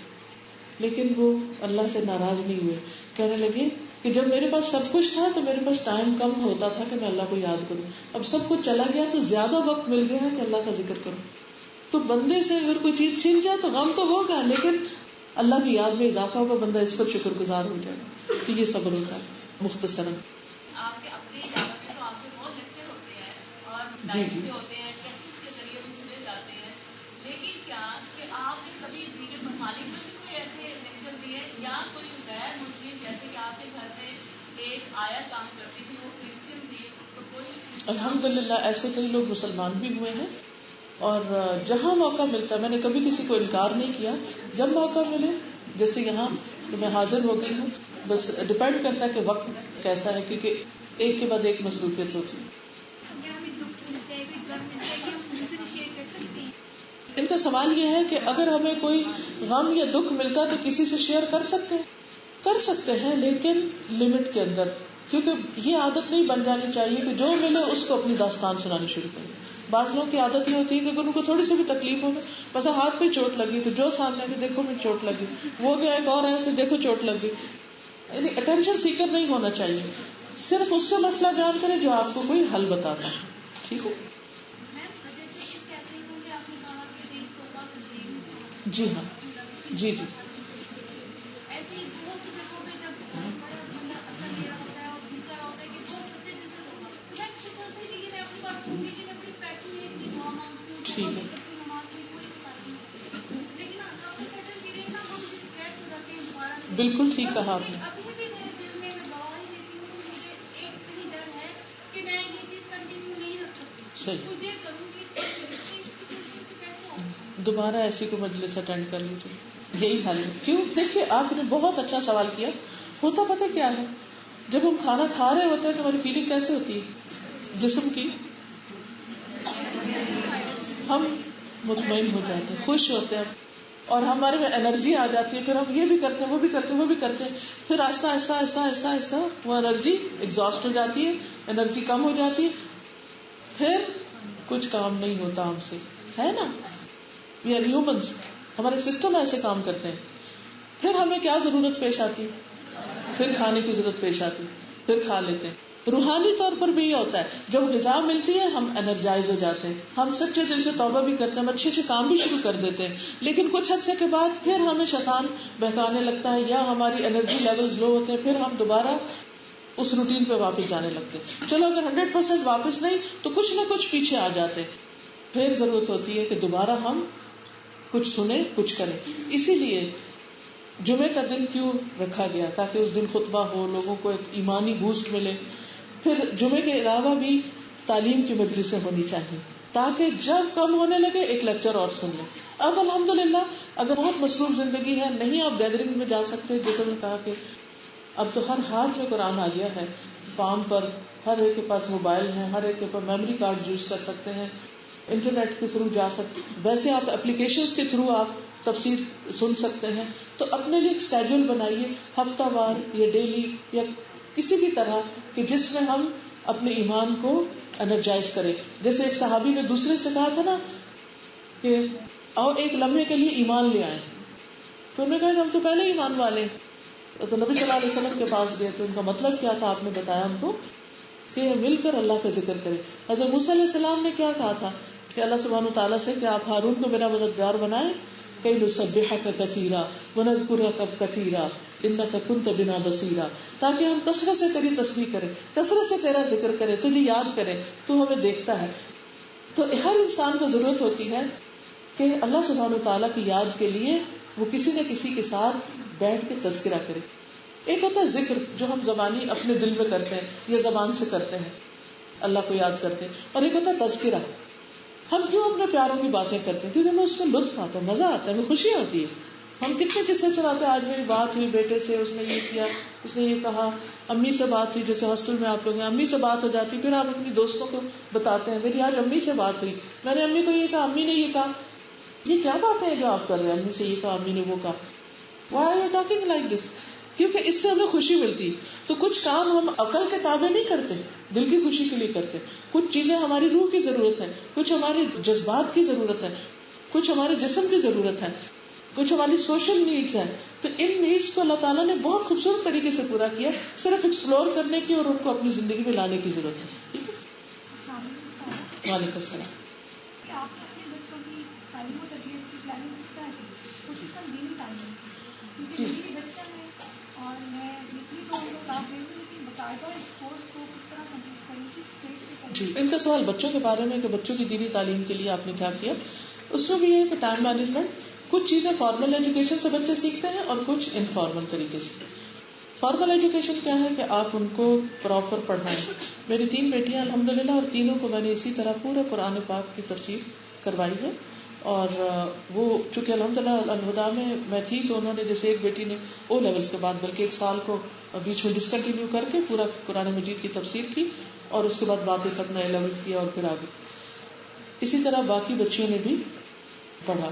لیکن وہ اللہ سے ناراض نہیں ہوئے, کہنے لگے کہ جب میرے پاس سب کچھ تھا تو میرے پاس ٹائم کم ہوتا تھا کہ میں اللہ کو یاد کروں, اب سب کچھ چلا گیا تو زیادہ وقت مل گیا ہے کہ اللہ کا ذکر کروں. تو بندے سے اگر کوئی چیز چھن جائے تو غم تو ہوگا, لیکن اللہ کی یاد میں اضافہ ہوگا, بندہ اس پر شکر گزار ہو جائے. تو یہ صبر ہوتا ہے مختصراً. آپ کے اپنی دعوت میں تو آپ کے بہت لیکچر ہوتے ہیں اور جی بھی ہوتے ہیں, کیسز کے ذریعے بھی سنے جاتے ہیں, لیکن کیا کہ آپ نے کبھی دیگر ممالک آیا کام کرتی تھی وہ کرسچن تھی تو کوئی الحمدللہ ایسے کئی لوگ مسلمان بھی ہوئے ہیں. اور جہاں موقع ملتا ہے میں نے کبھی کسی کو انکار نہیں کیا, جب موقع ملے جیسے یہاں تو میں حاضر ہو گئی ہوں. بس ڈپینڈ کرتا ہے کہ وقت کیسا ہے, کیونکہ ایک کے بعد ایک مصروفیت ہوتی ہے. ان کا سوال یہ ہے کہ اگر ہمیں کوئی غم یا دکھ ملتا تو کسی سے شیئر کر سکتے ہیں لیکن لمٹ کے اندر, کیونکہ یہ عادت نہیں بن جانی چاہیے کہ جو ملے اس کو اپنی داستان سنانی شروع کریں. بعض لوگوں کی عادت یہ ہوتی ہے کہ اگر ان کو تھوڑی سی بھی تکلیف ہو, مثلا ہاتھ پہ چوٹ لگی تو جو سامنے کہ دیکھو مجھے چوٹ لگی, وہ گیا ایک اور آیا تو دیکھو چوٹ لگی. یعنی اٹینشن سیکر نہیں ہونا چاہیے, صرف اس سے مسئلہ بیان کریں جو آپ کو کوئی حل بتاتا ہے. ٹھیک ہے جی ہاں جی جی ٹھیک ہے بالکل ٹھیک کہا آپ نے. صحیح, دوبارہ ایسی کو مجلس اٹینڈ کر لیجیے, یہی حل ہے. کیوں, دیکھیے آپ نے بہت اچھا سوال کیا. ہوتا پتہ کیا ہے, جب ہم کھانا کھا رہے ہوتے ہیں تو ہماری فیلنگ کیسے ہوتی ہے جسم کی, ہم مطمئن ہو جاتے ہیں, خوش ہوتے ہیں, اور ہمارے میں انرجی آ جاتی ہے. پھر ہم یہ بھی کرتے ہیں, وہ بھی کرتے ہیں, وہ بھی کرتے ہیں. پھر آہستہ آہستہ آہستہ آہستہ آہستہ وہ انرجی ایگزاسٹ ہو جاتی ہے, انرجی کم ہو جاتی ہے, پھر کچھ کام نہیں ہوتا ہم سے, ہے نا. وی آر ہیومنز, ہمارے سسٹم ایسے کام کرتے ہیں. پھر ہمیں کیا ضرورت پیش آتی, پھر کھانے کی ضرورت پیش آتی, پھر کھا لیتے ہیں. روحانی طور پر بھی یہ ہوتا ہے, جب غذا ملتی ہے ہم انرجائز ہو جاتے ہیں, ہم سچے دل سے توبہ بھی کرتے ہیں, ہم اچھے اچھے کام بھی شروع کر دیتے ہیں. لیکن کچھ عرصے کے بعد پھر ہمیں شیطان بہکانے لگتا ہے, یا ہماری انرجی لیولز لو ہوتے ہیں, پھر ہم دوبارہ اس روٹین پہ واپس جانے لگتے ہیں. چلو اگر 100% واپس نہیں تو کچھ نہ کچھ پیچھے آ جاتے, پھر ضرورت ہوتی ہے کہ دوبارہ ہم کچھ سنیں, کچھ کریں. اسی لیے جمعے کا دن کیوں رکھا گیا, تاکہ اس دن خطبہ ہو, لوگوں کو ایک ایمانی بوسٹ ملے. پھر جمعے کے علاوہ بھی تعلیم کی مجلسیں ہونی چاہیے, تاکہ جب کم ہونے لگے ایک لیکچر اور سن لیں. اب الحمدللہ اگر بہت مصروف زندگی ہے, نہیں آپ گیدرنگ میں جا سکتے, جیسے میں نے کہا کہ اب تو ہر ہاتھ میں قرآن آ گیا ہے, پام پر, ہر ایک کے پاس موبائل ہے, ہر ایک کے پاس میموری کارڈ یوز کر سکتے ہیں, انٹرنیٹ کے تھرو جا سکتے, ویسے آپ اپلیکیشنز کے تھرو آپ تفسیر سن سکتے ہیں. تو اپنے لیے ایک اسکیڈول بنائیے, ہفتہ وار یا ڈیلی یا کسی بھی طرح کہ جس میں ہم اپنے ایمان کو انرجائز کریں. جیسے ایک صحابی نے دوسرے سے کہا تھا نا کہ آؤ ایک لمحے کے لیے ایمان لے آئیں, تو انہوں نے کہا کہ ہم تو پہلے ایمان والے. تو نبی صلی اللہ علیہ وسلم کے پاس گئے, تو ان کا مطلب کیا تھا آپ نے بتایا ہم کو کہ مل کر اللہ کا ذکر کریں. حضرت موسیٰ علیہ السلام نے کیا کہا تھا کہ اللہ سبحانہ وتعالیٰ سے کہ آپ ہارون کو میرا مددگار بنائیں, کئی نسبحک کثیرا ونذکرک کثیرا انک کنت بنا بصیرا, تاکہ ہم کثرت سے تیری تسبیح کریں, کثرت سے تیرا ذکر کریں, تجھے یاد کریں, تو ہمیں دیکھتا ہے. تو ہر انسان کو ضرورت ہوتی ہے کہ اللہ سبحانہ وتعالیٰ کی یاد کے لیے وہ کسی نہ کسی کے ساتھ بیٹھ کے تذکرہ کرے. ایک ہوتا ہے ذکر جو ہم زبانی اپنے دل میں کرتے ہیں یا زبان سے کرتے ہیں, اللہ کو یاد کرتے ہیں, اور ایک ہوتا ہے تذکرہ. ہم کیوں اپنے پیاروں کی باتیں کرتے ہیں, کیونکہ ہمیں اس میں لطف آتا ہے, مزہ آتا ہے, ہمیں خوشی ہوتی ہے. ہم کتنے قصے چلاتے ہیں, آج میری بات ہوئی بیٹے سے, اس نے یہ کیا, اس نے یہ کہا. امی سے بات ہوئی, جیسے ہاسٹل میں آپ لوگ ہیں, امی سے بات ہو جاتی, پھر آپ اپنی دوستوں کو بتاتے ہیں میری آج امی سے بات ہوئی, میں نے امی کو یہ کہا, امی نے یہ کہا. یہ کیا باتیں ہیں جو آپ کر رہے ہیں, امی سے یہ کہا, امی نے وہ کہا. Why are you talking like this? کیونکہ اس سے ہمیں خوشی ملتی. تو کچھ کام ہم عقل کے تابع نہیں کرتے, دل کی خوشی کے لیے کرتے. کچھ چیزیں ہماری روح کی ضرورت ہے, کچھ ہماری جذبات کی ضرورت ہے, کچھ ہمارے جسم کی ضرورت ہے, کچھ ہماری سوشل نیڈز ہیں. تو ان نیڈز کو اللہ تعالیٰ نے بہت خوبصورت طریقے سے پورا کیا, صرف ایکسپلور کرنے کی اور ان کو اپنی زندگی میں لانے کی ضرورت ہے. ٹھیک ہے, وعلیکم السلام. جی جی, ان کا سوال بچوں کے بارے میں کہ بچوں کی دینی تعلیم کے لیے آپ نے کیا کیا. اس میں بھی یہ کہ ٹائم مینجمنٹ, کچھ چیزیں فارمل ایجوکیشن سے بچے سیکھتے ہیں اور کچھ انفارمل طریقے سے. فارمل ایجوکیشن کیا ہے کہ آپ ان کو پراپر پڑھائیں. میری 3 بیٹیاں الحمدللہ، اور تینوں کو میں نے اسی طرح پورے قرآن پاک کی تفسیر کروائی ہے. اور وہ چونکہ الحمدللہ الہدا میں تھی تو انہوں نے جیسے ایک بیٹی نے او لیولز کے بعد بلکہ 1 سال کو بیچ میں ڈسکنٹینیو کر کے پورا قرآن مجید کی تفسیر کی، اور اس کے بعد باقی سب نے لیولز کیا اور پھر آگے. اسی طرح باقی بچیوں نے بھی پڑھا.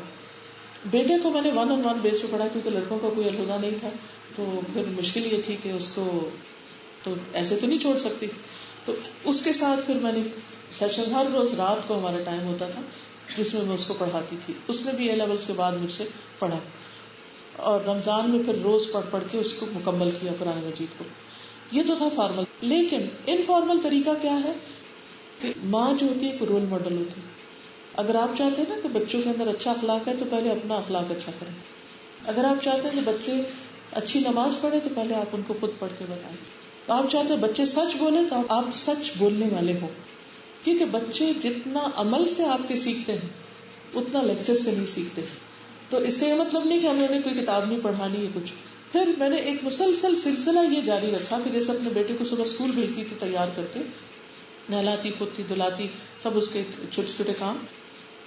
بیٹے کو میں نے 1-on-1 بیس پہ پڑھا کیونکہ لڑکوں کا کوئی الہدا نہیں تھا، تو پھر مشکل یہ تھی کہ اس کو تو ایسے تو نہیں چھوڑ سکتی. تو اس کے ساتھ پھر میں نے سیشن ہر روز رات کو ہمارا ٹائم ہوتا تھا جس میں اس کو پڑھاتی تھی. اس نے بھی اے لیولز کے بعد مجھ سے پڑھا، اور رمضان میں پھر روز پڑھ کے اس کو مکمل کیا قرآن مجید کو. یہ تو تھا فارمل. لیکن انفارمل طریقہ کیا ہے کہ ماں جو ہوتی ہے ایک رول ماڈل ہوتی ہے. اگر آپ چاہتے ہیں نا کہ بچوں کے اندر اچھا اخلاق ہے تو پہلے اپنا اخلاق اچھا کریں. اگر آپ چاہتے ہیں کہ بچے اچھی نماز پڑھیں تو پہلے آپ ان کو خود پڑھ کے بتائیں. آپ چاہتے ہیں بچے سچ بولیں تو آپ سچ بولنے والے ہوں، کیونکہ بچے جتنا عمل سے آپ کے سیکھتے ہیں اتنا لیکچر سے نہیں سیکھتے. تو اس کا یہ مطلب نہیں کہ ہمیں کوئی کتاب نہیں پڑھانی ہے کچھ. پھر میں نے ایک مسلسل سلسلہ یہ جاری رکھا کہ جیسے اپنے بیٹے کو صبح اسکول بھیجتی تھی تیار کر کے، نہلاتی پوتی دلاتی سب اس کے چھوٹے چھوٹے کام،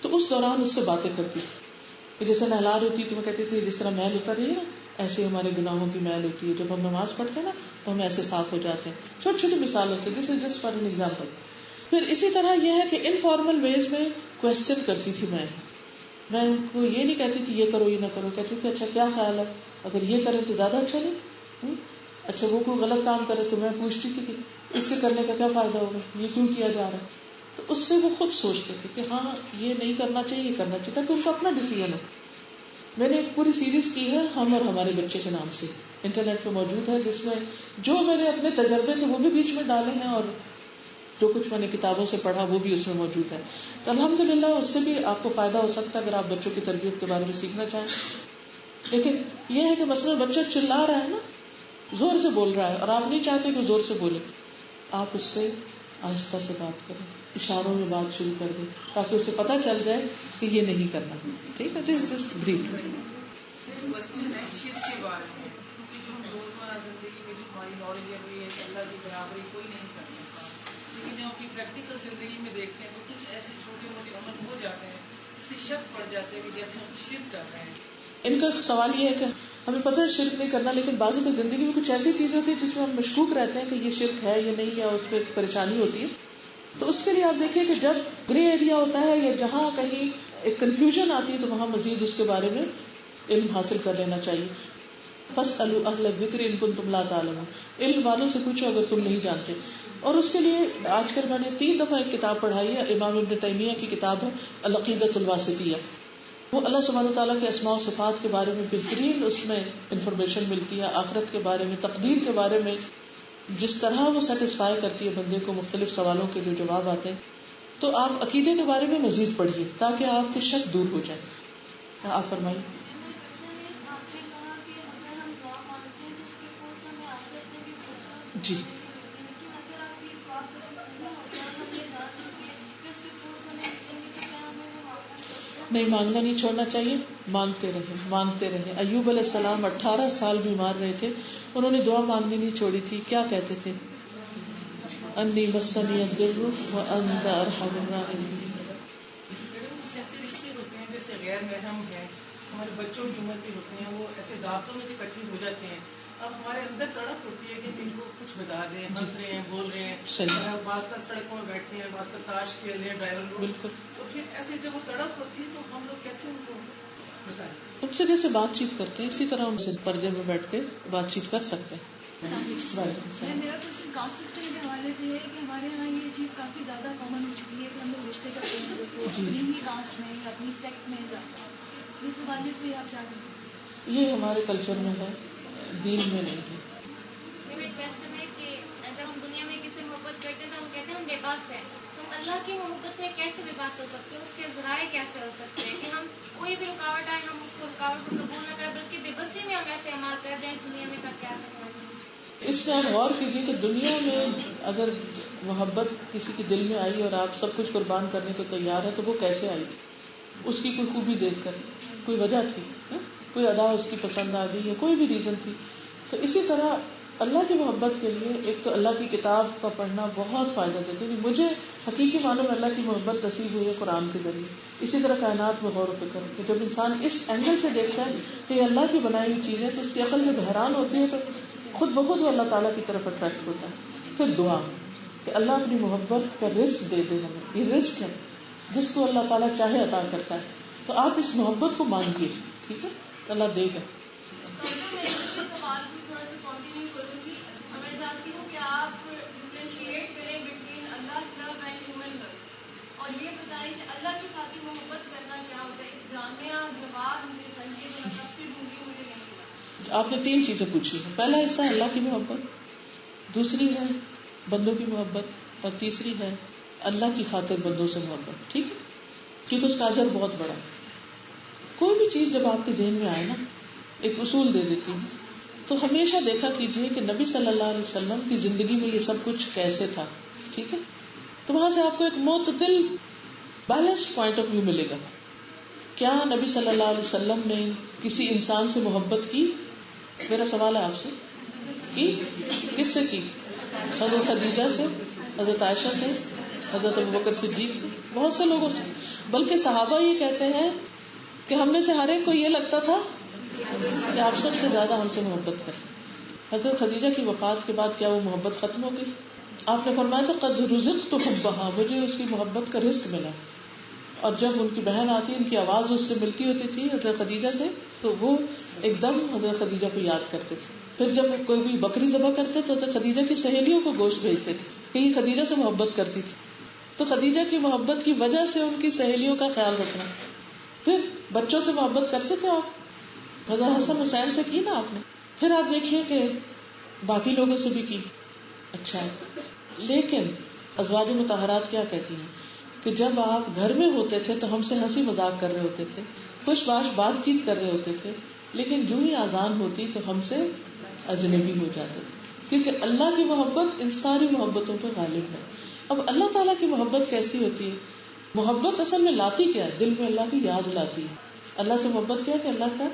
تو اس دوران اس سے باتیں کرتی تھی. کہ جیسے نہلا رہی تھی تو میں کہتی تھی جس طرح میل اتر رہی ہے نا ایسے ہمارے گناہوں کی میل ہوتی ہے، جب ہم نماز پڑھتے ہیں نا تو ہم ایسے صاف ہو جاتے ہیں. چھوٹی چھوٹی مثال ہوتی ہے، this is just for an example. پھر اسی طرح یہ ہے کہ انفارمل ویز میں کوشچن کرتی تھی. میں ان کو یہ نہیں کہتی تھی یہ کرو یہ نہ کرو، کہتی تھی اچھا کیا خیال ہے، اگر یہ کریں تو زیادہ اچھا نہیں، اچھا وہ کوئی غلط کام کرے تو میں پوچھتی تھی کہ اس کے کرنے کا کیا فائدہ ہوگا، یہ کیوں کیا جا رہا ہے. تو اس سے وہ خود سوچتے تھے کہ ہاں یہ نہیں کرنا چاہیے یہ کرنا چاہیے، تاکہ ان کا اپنا ڈیسیژن ہو. میں نے ایک پوری سیریز کی ہے ہم اور ہمارے بچے کے نام سے، انٹرنیٹ پہ موجود ہے، جس میں جو میں نے اپنے تجربے تھے وہ بھی بیچ میں ڈالے ہیں، اور جو کچھ میں نے کتابوں سے پڑھا وہ بھی اس میں موجود ہے. تو الحمدللہ اس سے بھی آپ کو فائدہ ہو سکتا ہے اگر آپ بچوں کی تربیت کے بارے میں سیکھنا چاہیں. لیکن یہ ہے کہ مثلا بچہ چلا رہا ہے نا، زور سے بول رہا ہے، اور آپ نہیں چاہتے کہ زور سے بولے، آپ اس سے آہستہ سے بات کریں، اشاروں میں بات شروع کر دیں تاکہ اسے پتہ چل جائے کہ یہ نہیں کرنا. ٹھیک ہے، دس بریف. کوشچن ہے شرک کے بارے میں، کیونکہ جو ہم روزمرہ زندگی میں جو ہماری نالج ہے وہ یہ ہے کہ اللہ کی برابری کوئی نہیں کر سکتا، لیکن جب اپنی پریکٹیکل زندگی میں دیکھتے ہیں تو کچھ ایسے چھوٹے موٹے عمل ہو جاتے ہیں جس سے شک پڑ جاتے ہیں کہ جیسے ہم شرک کر رہے ہیں. ان کا سوال یہ ہے کہ ہمیں پتہ ہے شرک نہیں کرنا، لیکن بعض اوقات زندگی میں کچھ ایسی چیزیں ہوتی ہیں جس میں ہم مشکوک رہتے ہیں کہ یہ شرک ہے یا نہیں، یا اس پہ پریشانی ہوتی ہے. تو اس کے لیے آپ دیکھیے کہ جب گرے ایریا ہوتا ہے یا جہاں کہیں ایک کنفیوژن آتی ہے تو وہاں مزید اس کے بارے میں علم حاصل کر لینا چاہیے. فاسألوا اہل الذکر ان کنتم لا تعلمون، علم والوں سے پوچھو اگر تم نہیں جانتے. اور اس کے لیے آج کل میں نے 3 دفعہ ایک کتاب پڑھائی ہے، امام ابن تیمیہ کی کتاب ہے العقیدۃ الواسطیہ. وہ اللہ سبحانہ وتعالیٰ کے اسماء و صفات کے بارے میں بہترین اس میں انفارمیشن ملتی ہے، آخرت کے بارے میں، تقدیر کے بارے میں، جس طرح وہ سیٹسفائی کرتی ہے بندے کو مختلف سوالوں کے جو جواب آتے ہیں. تو آپ عقیدے کے بارے میں مزید پڑھیے تاکہ آپ کو شک دور ہو جائے. آپ فرمائیے. جی نہیں، مانگنا نہیں چھوڑنا چاہیے، مانگتے رہیں. ایوب علیہ السلام 18 سال بیمار رہے تھے، انہوں نے دعا مانگنی نہیں چھوڑی تھی. کیا کہتے تھے؟ انی مسنی الضر وانت ارحم الراحمین. کچھ ایسے رشتے ہوتے ہیں جیسے غیر محرم ہے، ہمارے بچوں کی عمر کے ہوتے ہیں، وہ ایسے دعوتوں میں اکٹھے ہو جاتے ہیں. اب ہمارے اندر تڑپ ہوتی ہے کہ ان کو کچھ بتا دیں، ہنس رہے ہیں، بول رہے ہیں، بات کا سڑکوں میں بیٹھے ہیں، بات کا تاش کھیل رہے ہیں ڈرائیور لوگ. بالکل. تو پھر ایسے جب وہ تڑپ ہوتی ہے تو ہم لوگ کیسے ان کو بتائیں؟ ان سے جیسے بات چیت کرتے ہیں اسی طرح ان سے پردے میں بیٹھ کے بات چیت کر سکتے ہیں. میرا کوشچن کاسٹ سسٹم کے حوالے سے ہے کہ ہمارے یہاں یہ چیز کافی زیادہ کامن ہو چکی ہے کہ ہم لوگ رشتے کرتے ہیں لوگ کو اپنی ہی کاسٹ میں یا اپنی سیکٹ میں جاتا ہے. اس حوالے سے آپ کیا کہیں گے؟ یہ ہمارے کلچر میں ہے، دین میں نہیں ہے. ایک کوشچن ہے کہ جب ہم دنیا میں کسی محبت کرتے ہیں تو ہم کہتے ہیں ہم بے بس ہیں، تو ہم اللہ کی محبت میں کیسے بے بس ہو سکتے ہیں؟ اس کے ذرائع کیسے ہو سکتے ہیں کہ ہم کوئی بھی رکاوٹ آئے ہم اس کو رکاوٹ کو قبول نہ کریں بلکہ بے بسی میں ہم ایسے عمل کر جائیں اس دنیا میں کا کیا ہے؟ اس میں آپ غور کیجیے کہ دنیا میں اگر محبت کسی کے دل میں آئی اور آپ سب کچھ قربان کرنے کو تیار ہے تو وہ کیسے آئی؟ اس کی کوئی خوبی دیکھ کر، کوئی وجہ تھی، کوئی ادا اس کی پسند آ گئی یا کوئی بھی ریزن تھی. تو اسی طرح اللہ کی محبت کے لیے ایک تو اللہ کی کتاب کا پڑھنا بہت فائدہ دیتے ہیں. مجھے حقیقی معنوں میں اللہ کی محبت نصیب ہوئی ہے قرآن کے ذریعے. اسی طرح کائنات میں غور و فکر کہ جب انسان اس اینگل سے دیکھتا ہے کہ یہ اللہ کی بنائی ہوئی چیزیں تو اس کی عقل جب حیران ہوتی ہے تو خود بخود وہ اللہ تعالیٰ کی طرف اٹریکٹ ہوتا ہے. پھر دعا کہ اللہ اپنی محبت کا رزق دے دے ہمیں. یہ رزق ہے جس کو اللہ تعالیٰ چاہے عطا کرتا ہے. تو آپ اس محبت کو مانگیے, ٹھیک ہے, اللہ دے گا. سوال بھی تھوڑا سا کنٹینیو کروں گی. میں چاہتی ہوں کہ آپ ڈفرینشیٹ کریں between Allah love and human love, اور یہ بتائیں کہ اللہ کی خاطر محبت کرنا کیا ہوتا ہے. ایک جامعہ جواب مجھے چاہیے جو میں کب سے ڈھونڈی مجھے نہیں ملا. آپ نے 3 چیزیں پوچھی ہیں. پہلا حصہ ہے اللہ کی محبت, دوسری ہے بندوں کی محبت, اور تیسری ہے اللہ کی خاطر بندوں سے محبت. ٹھیک ہے, کیونکہ اس کا اجر بہت بڑا. کوئی بھی چیز جب آپ کے ذہن میں آئے نا, ایک اصول دے دیتی ہوں, تو ہمیشہ دیکھا کیجئے کہ نبی صلی اللہ علیہ وسلم کی زندگی میں یہ سب کچھ کیسے تھا. ٹھیک ہے, تو وہاں سے آپ کو ایک معتدل بیلنس پوائنٹ آف ویو ملے گا. کیا نبی صلی اللہ علیہ وسلم نے کسی انسان سے محبت کی؟ میرا سوال ہے آپ سے, کی کس سے کی؟ حضرت خدیجہ سے, حضرت عائشہ سے, حضرت ابوبکر صدیق سے, بہت سے لوگوں سے. بلکہ صحابہ یہ کہتے ہیں کہ ہم میں سے ہر ایک کو یہ لگتا تھا کہ آپ سب سے زیادہ ہم سے محبت کریں. حضرت خدیجہ کی وفات کے بعد کیا وہ محبت ختم ہو گئی؟ آپ نے فرمایا تھا قد رزقت حبها, مجھے اس کی محبت کا رزق ملا. اور جب ان کی بہن آتی, ان کی آواز اس سے ملتی ہوتی تھی حضرت خدیجہ سے, تو وہ ایک دم حضرت خدیجہ کو یاد کرتے تھے. پھر جب کوئی بھی بکری ذبح کرتے تو حضرت خدیجہ کی سہیلیوں کو گوشت بھیجتے تھے کہ یہ خدیجہ سے محبت کرتی تھی. تو خدیجہ کی محبت کی وجہ سے ان کی سہیلیوں کا خیال رکھنا. پھر بچوں سے محبت کرتے تھے آپ, حضرت حسن حسین سے کی نا آپ نے. پھر آپ دیکھیے کہ باقی لوگوں سے بھی کی. اچھا, لیکن ازواج مطہرات کیا کہتی ہیں کہ جب آپ گھر میں ہوتے تھے تو ہم سے ہنسی مذاق کر رہے ہوتے تھے, خوش باش بات چیت کر رہے ہوتے تھے, لیکن جو ہی آزان ہوتی تو ہم سے اجنبی ہو جاتے تھے. کیونکہ اللہ کی محبت ان ساری محبتوں پہ غالب ہے. اب اللہ تعالیٰ کی محبت کیسی ہوتی ہے؟ محبت اصل میں لاتی کیا ہے؟ دل میں اللہ کی یاد لاتی ہے. اللہ سے محبت کیا ہے کہ اللہ کا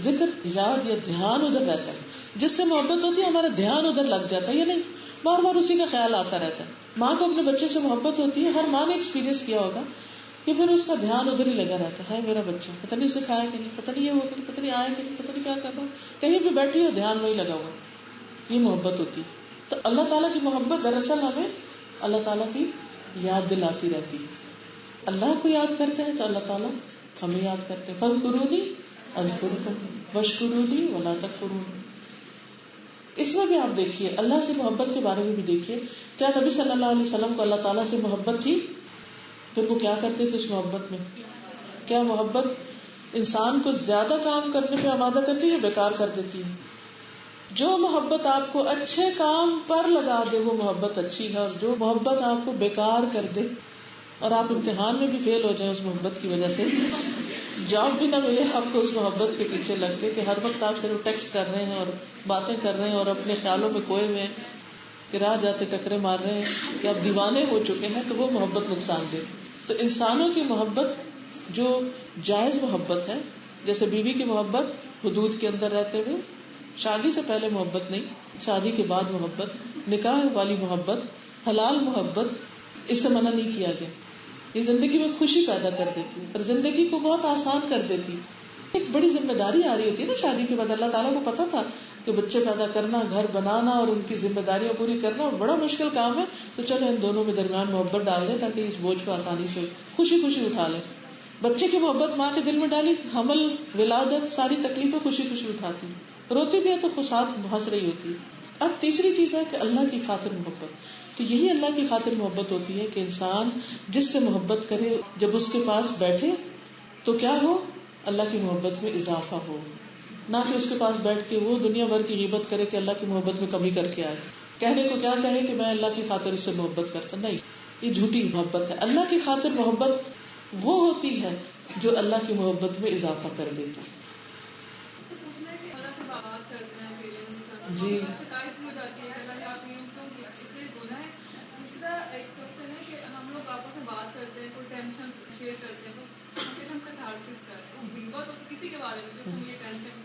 ذکر, یاد یا دھیان ادھر رہتا ہے. جس سے محبت ہوتی ہے ہمارا دھیان ادھر لگ جاتا ہے, یا نہیں, بار بار اسی کا خیال آتا رہتا ہے. ماں کو اپنے بچے سے محبت ہوتی ہے, ہر ماں نے ایکسپیرینس کیا ہوگا کہ پھر اس کا دھیان ادھر ہی لگا رہتا ہے میرا بچہ, پتہ نہیں اسے کھایا کہ نہیں, پتہ نہیں یہ ہوا کہ نہیں, پتہ نہیں آیا کہ نہیں, پتہ نہیں کیا کر رہا, کہیں بھی بیٹھی ہو دھیان وہی لگا ہوا. یہ محبت ہوتی ہے. تو اللہ تعالیٰ کی محبت دراصل ہمیں اللہ تعالیٰ کی یاد دلاتی رہتی ہے. اللہ کو یاد کرتے ہیں تو اللہ تعالیٰ ہمیں یاد کرتے ہیں. فاذکرونی اذکرکم واشکرونی ولا تکفرون. اس میں بھی آپ دیکھیے, اللہ سے محبت کے بارے میں بھی دیکھیے. کیا نبی صلی اللہ علیہ وسلم کو اللہ تعالیٰ سے محبت تھی؟ پھر وہ کیا کرتے تھے اس محبت میں؟ کیا محبت انسان کو زیادہ کام کرنے پہ آمادہ کرتی ہے یا بیکار کر دیتی ہے؟ جو محبت آپ کو اچھے کام پر لگا دے وہ محبت اچھی ہے, اور جو محبت آپ کو بیکار کر دے اور آپ امتحان میں بھی فیل ہو جائیں اس محبت کی وجہ سے, جاب بھی نہ ملے آپ کو اس محبت کے پیچھے لگ کے کہ ہر وقت آپ صرف ٹیکسٹ کر رہے ہیں اور باتیں کر رہے ہیں اور اپنے خیالوں میں کھوئے ہوئے ہیں کہ راہ جاتے ٹکرے مار رہے ہیں کہ آپ دیوانے ہو چکے ہیں, تو وہ محبت نقصان دے. تو انسانوں کی محبت جو جائز محبت ہے, جیسے بیوی کی محبت حدود کے اندر رہتے ہوئے, شادی سے پہلے محبت نہیں, شادی کے بعد محبت, نکاح والی محبت, حلال محبت, اس سے منع نہیں کیا گیا. یہ زندگی میں خوشی پیدا کر دیتی ہے اور زندگی کو بہت آسان کر دیتی ہے. ایک بڑی ذمہ داری آ رہی ہوتی ہے نا شادی کے بعد. اللہ تعالیٰ کو پتا تھا کہ بچے پیدا کرنا, گھر بنانا اور ان کی ذمہ داریاں پوری کرنا بڑا مشکل کام ہے, تو چلو ان دونوں میں درمیان محبت ڈال دیں تاکہ اس بوجھ کو آسانی سے خوشی خوشی اٹھا لیں. بچے کی محبت ماں کے دل میں ڈالی, حمل ولادت ساری تکلیفیں خوشی خوشی اٹھاتی, روتی بھی ہے تو خوشحال ہنس رہی ہوتی ہے. اب تیسری چیز ہے کہ اللہ کی خاطر محبت. تو یہی اللہ کی خاطر محبت ہوتی ہے کہ انسان جس سے محبت کرے, جب اس کے پاس بیٹھے تو کیا ہو, اللہ کی محبت میں اضافہ ہو, نہ کہ اس کے پاس بیٹھ کے وہ دنیا بھر کی غیبت کرے کہ اللہ کی محبت میں کمی کر کے آئے. کہنے کو کیا کہے کہ میں اللہ کی خاطر اس سے محبت کرتا, نہیں, یہ جھوٹی محبت ہے. اللہ کی خاطر محبت وہ ہوتی ہے جو اللہ کی محبت میں اضافہ کر دیتی ہے. جی شکایت ہو جاتی ہے کہ اللہ آپ اتنے گناہ ہے. دوسرا ایک کوشچن ہے کہ ہم لوگ آپس میں بات کرتے ہیں, کوئی ٹینشن شیئر کرتے ہیں, تو پھر ہم کتھارسس کرتے ہیں, وہ غیبت کسی کے بارے میں جو یہ ٹینشن,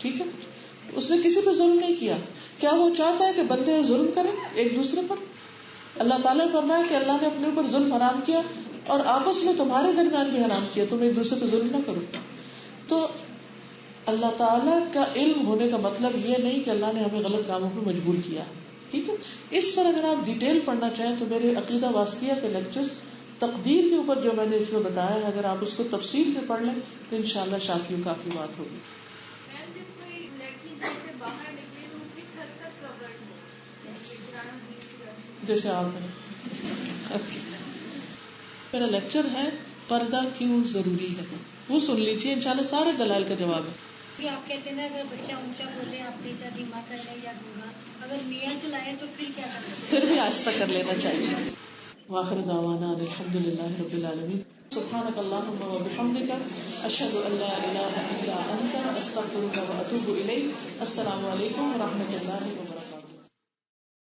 ٹھیک ہے, اس نے کسی پہ ظلم نہیں کیا. کیا وہ چاہتا ہے کہ بندے ظلم کریں ایک دوسرے پر؟ اللہ تعالیٰ نے فرمایا کہ اللہ نے اپنے اوپر ظلم حرام کیا اور آپس میں تمہارے درمیان بھی حرام کیا, تم ایک دوسرے پہ ظلم نہ کرو. تو اللہ تعالیٰ کا علم ہونے کا مطلب یہ نہیں کہ اللہ نے ہمیں غلط کاموں پہ مجبور کیا. ٹھیک ہے, اس پر اگر آپ ڈیٹیل پڑھنا چاہیں تو میرے عقیدہ واسطیہ کے لیکچرز تقدیر کے اوپر جو میں نے اس میں بتایا ہے, اگر آپ اس کو تفصیل سے پڑھ لیں تو انشاءاللہ شافی و کافی بات ہوگی. جیسے آپ میرا لیکچر ہے پردہ کیوں ضروری ہے, وہ سن لیجیے, انشاءاللہ سارے دلائل کا جواب ہے. آپ کہتے ہیں نا اگر بچہ اونچا بولے آپ بیٹا دھیما کر لیں یا دھیما, اگر میاں چلائے تو پھر کیا کرنا چاہیے؟ پھر بھی آہستہ کر لینا چاہیے. وآخر دعوانا الحمدللہ رب العالمین. سبحانک اللہم و بحمدک اشہد ان لا الہ الا انت استغفرک و اتوب الیک. السلام علیکم و رحمۃ اللہ وبرکاتہ.